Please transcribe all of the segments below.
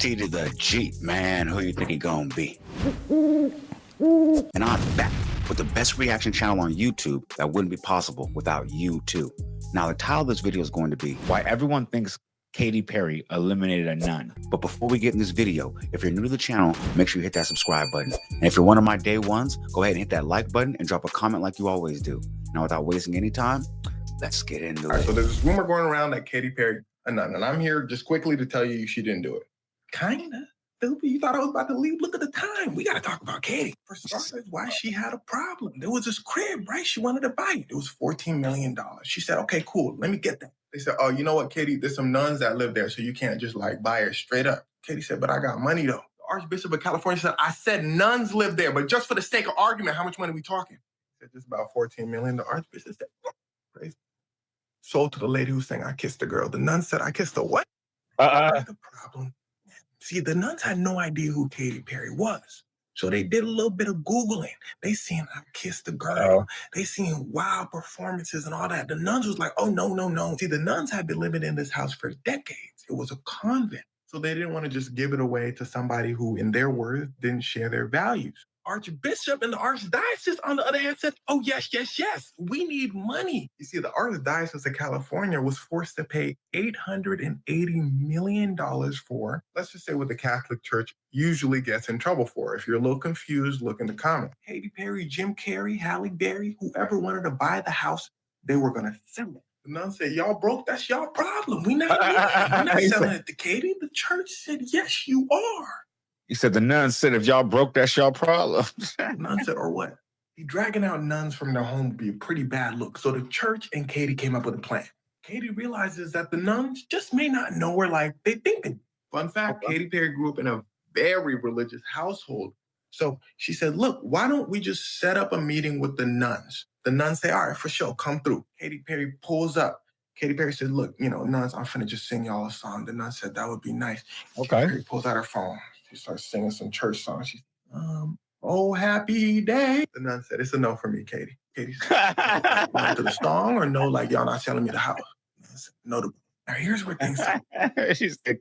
T to the G, man. Who you think he gonna be? And I'm back with the best reaction channel on YouTube that wouldn't be possible without you too. Now, the title of this video is going to be Why Everyone Thinks Katy Perry Eliminated a Nun. But before we get in this video, if you're new to the channel, make sure you hit that subscribe button. And if you're one of my day ones, go ahead and hit that like button and drop a comment like you always do. Now, without wasting any time, let's get into it. So there's this rumor going around that Katy Perry a nun, and I'm here just quickly to tell you she didn't do it. Kinda. You thought I was about to leave? Look at the time. We got to talk about Katy. For starters, why she had a problem. There was this crib, right? She wanted to buy it. It was $14 million. She said, okay, cool. Let me get that. They said, oh, you know what, Katy? There's some nuns that live there, so you can't just like buy it straight up. Katy said, but I got money though. The Archbishop of California said, I said nuns live there, but just for the sake of argument, how much money are we talking? He said, just about $14 million. The Archbishop said, crazy. Sold to the lady who's saying, I kissed the girl. The nun said, I kissed the what? The problem. See, the nuns had no idea who Katy Perry was. So they did a little bit of Googling. They seen I kissed the girl. They seen wild performances and all that. The nuns was like, oh, no, no, no. See, the nuns had been living in this house for decades. It was a convent. So they didn't want to just give it away to somebody who, in their words, didn't share their values. Archbishop and the Archdiocese, on the other hand, said, oh, yes, yes, yes, we need money. You see, the Archdiocese of California was forced to pay $880 million for, let's just say what the Catholic Church usually gets in trouble for. If you're a little confused, look in the comments. Katy Perry, Jim Carrey, Halle Berry, whoever wanted to buy the house, they were going to sell it. The nun said, y'all broke, that's y'all problem. We're not selling it to Katy. The church said, yes, you are. He said the nun said, if y'all broke, that's y'all problem. Nun said, or what? Dragging out nuns from their home would be a pretty bad look. So the church and Katy came up with a plan. Katy realizes that the nuns just may not know her like they think they do. Fun fact, Katy Perry grew up in a very religious household. So she said, look, why don't we just set up a meeting with the nuns? The nuns say, all right, for sure, come through. Katy Perry pulls up. Katy Perry said, look, nuns, I'm finna just sing y'all a song. The nun said, that would be nice. Okay. Katy Perry pulls out her phone. She starts singing some church songs. She's, oh, happy day. The nun said, it's a no for me, Katy. Katy said, no to the song or no, like y'all not selling me the house? Said, no to. Now here's where things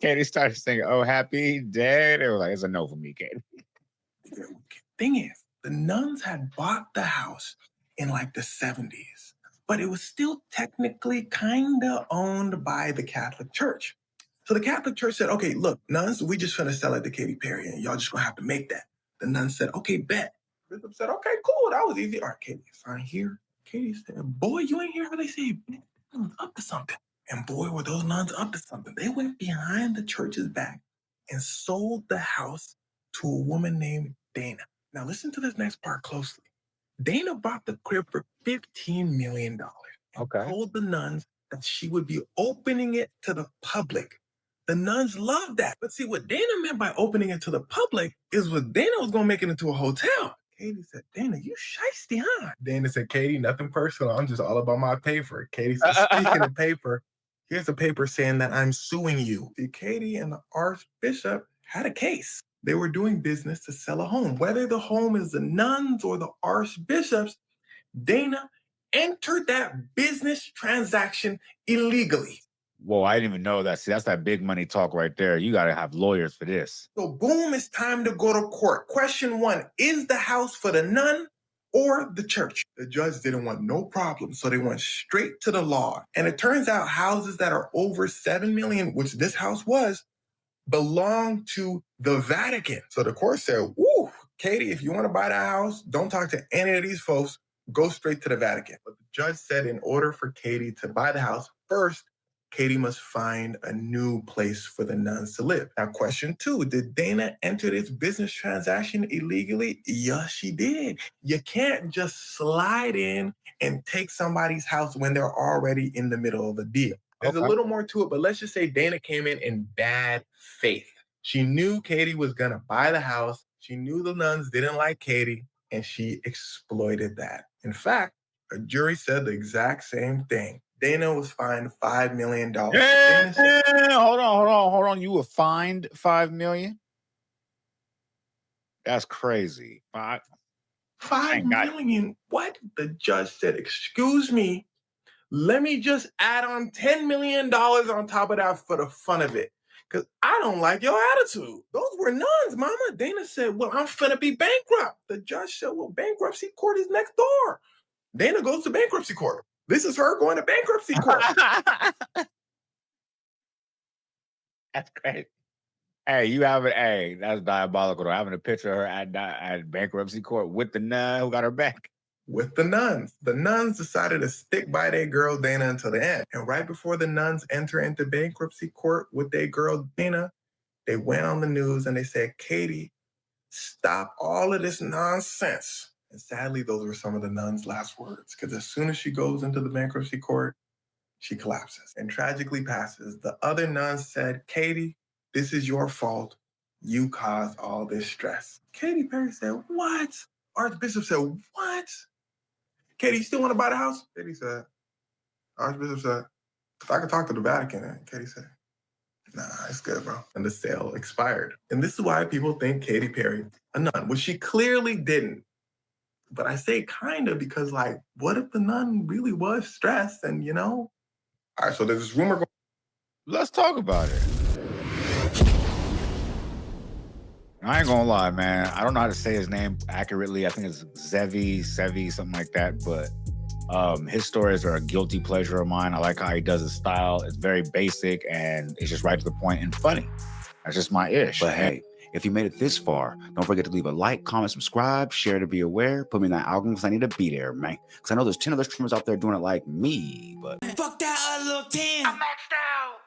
Katy started singing, oh, happy day. They were like, it's a no for me, Katy. The thing is, the nuns had bought the house in like the 70s, but it was still technically kind of owned by the Catholic Church. So the Catholic Church said, okay, look, nuns, we just finna sell it to Katy Perry, and y'all just gonna have to make that. The nun said, okay, bet. Bishop said, okay, cool, that was easy. All right, Katy, sign here. Katy said, boy, you ain't hear how they say, nuns up to something. And boy, were those nuns up to something. They went behind the church's back and sold the house to a woman named Dana. Now listen to this next part closely. Dana bought the crib for $15 million. Okay. Told the nuns that she would be opening it to the public. The nuns loved that. But see, what Dana meant by opening it to the public is what Dana was going to make it into a hotel. Katy said, Dana, you shiesty, huh? Dana said, Katy, nothing personal. I'm just all about my paper. Katy said, speaking of paper, here's a paper saying that I'm suing you. See, Katy and the Archbishop had a case. They were doing business to sell a home. Whether the home is the nuns or the Archbishop's, Dana entered that business transaction illegally. Whoa, I didn't even know that. See, that's that big money talk right there. You got to have lawyers for this. So boom, it's time to go to court. Question 1, is the house for the nun or the church? The judge didn't want no problem, so they went straight to the law. And it turns out houses that are over 7 million, which this house was, belong to the Vatican. So the court said, woo, Katy, if you want to buy that house, don't talk to any of these folks. Go straight to the Vatican. But the judge said in order for Katy to buy the house, first, Katy must find a new place for the nuns to live. Now, question 2, did Dana enter this business transaction illegally? Yes, she did. You can't just slide in and take somebody's house when they're already in the middle of a deal. There's a little more to it, but let's just say Dana came in bad faith. She knew Katy was going to buy the house. She knew the nuns didn't like Katy, and she exploited that. In fact, a jury said the exact same thing. Dana was fined $5 million. Hold on. You were fined $5 million? That's crazy. $5 million? What? The judge said, excuse me, let me just add on $10 million on top of that for the fun of it. because I don't like your attitude. Those were nuns, mama. Dana said, well, I'm finna be bankrupt. The judge said, well, bankruptcy court is next door. Dana goes to bankruptcy court. This is her going to bankruptcy court. That's great. Hey, that's diabolical though. Having a picture of her at bankruptcy court with the nun who got her back. With the nuns. The nuns decided to stick by their girl Dana until the end. And right before the nuns enter into bankruptcy court with their girl Dana, they went on the news and they said, Katy, stop all of this nonsense. And sadly, those were some of the nuns' last words, because as soon as she goes into the bankruptcy court, she collapses and tragically passes. The other nuns said, Katy, this is your fault. You caused all this stress. Katy Perry said, what? Archbishop said, what? Katy, you still want to buy the house? Katy said, Archbishop said, if I could talk to the Vatican. And Katy said, nah, it's good, bro. And the sale expired. And this is why people think Katy Perry a nun, which she clearly didn't. But I say kind of because, like, what if the nun really was stressed and, you know? All right, so there's this rumor going. Let's talk about it. I ain't gonna lie, man. I don't know how to say his name accurately. I think it's Sevi, something like that. But his stories are a guilty pleasure of mine. I like how he does his style. It's very basic and it's just right to the point and funny. That's just my ish. But hey, if you made it this far, don't forget to leave a like, comment, subscribe, share to be aware. Put me in that algorithm because I need to be there, man. Because I know there's 10 other streamers out there doing it like me, but Fuck that, I look 10. I'm maxed out.